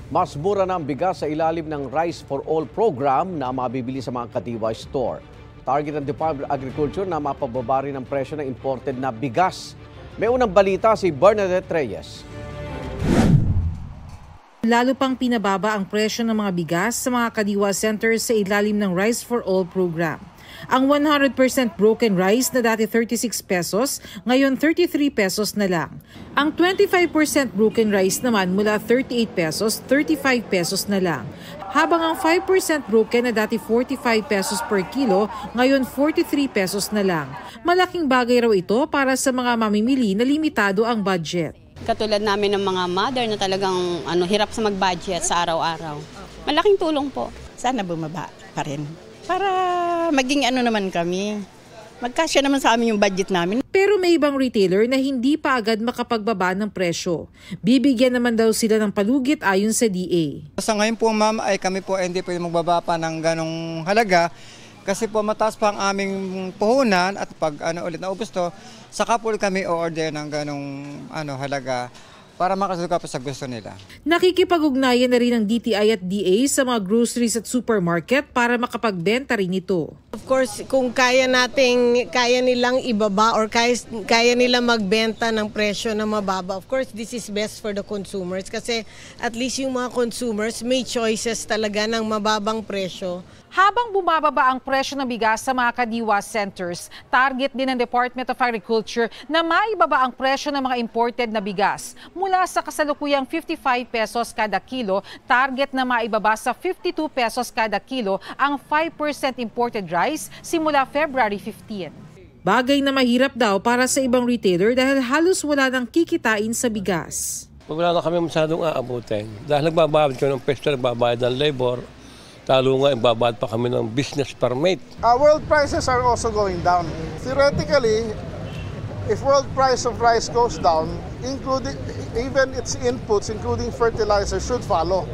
Mas mura na ang bigas sa ilalim ng Rice for All program na mabibili sa mga Kadiwa store. Target ng Department of Agriculture na mapababa rin ang presyo ng imported na bigas. May unang balita si Bernadette Reyes. Lalo pang pinababa ang presyo ng mga bigas sa mga Kadiwa centers sa ilalim ng Rice for All program. Ang 100% broken rice na dati 36 pesos, ngayon 33 pesos na lang. Ang 25% broken rice naman mula 38 pesos, 35 pesos na lang. Habang ang 5% broken na dati 45 pesos per kilo, ngayon 43 pesos na lang. Malaking bagay raw ito para sa mga mamimili na limitado ang budget. Katulad namin ng mga mother na talagang hirap sa mag-budget sa araw-araw. Malaking tulong po. Sana bumaba pa rin. Para maging naman kami. Magkasya naman sa amin yung budget namin. Pero may ibang retailer na hindi pa agad makapagbaba ng presyo. Bibigyan naman daw sila ng palugit ayon sa DA. Sa ngayon po ma'am ay kami po hindi pwede magbaba pa ng ganong halaga. Kasi po mataas pa ang aming puhunan at pag ulit na gusto, saka po kami o-order ng ganong halaga para makasuka pa sa gusto nila. Nakikipag-ugnayan na rin ng DTI at DA sa mga groceries at supermarket para makapagbenta rin ito. Of course, kung kaya nilang ibaba or kaya nilang magbenta ng presyo na mababa, of course, this is best for the consumers kasi at least yung mga consumers may choices talaga ng mababang presyo. Habang bumababa ang presyo ng bigas sa mga Kadiwa centers, target din ng Department of Agriculture na maibaba ang presyo ng mga imported na bigas. Mula sa kasalukuyang 55 pesos kada kilo, target na maibaba sa 52 pesos kada kilo ang 5% imported rice simula February 15. Bagay na mahirap daw para sa ibang retailer dahil halos wala nang kikitain sa bigas. Wala na kami masyadong aabutin. Dahil nagbabayad kami ng pesto, nagbabayad ng labor, talo nga, ibabayad pa kami ng business permit. World prices are also going down. Theoretically, if world price of rice goes down, including even its inputs, including fertilizer, should follow.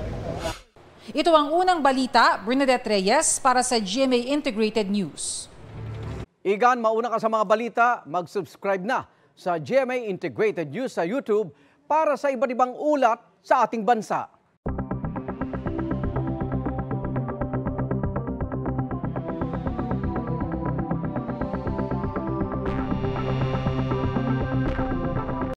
Ito ang unang balita, Bernadette Reyes para sa GMA Integrated News. Igan, mauna ka sa mga balita, mag-subscribe na sa GMA Integrated News sa YouTube para sa iba't ibang ulat sa ating bansa.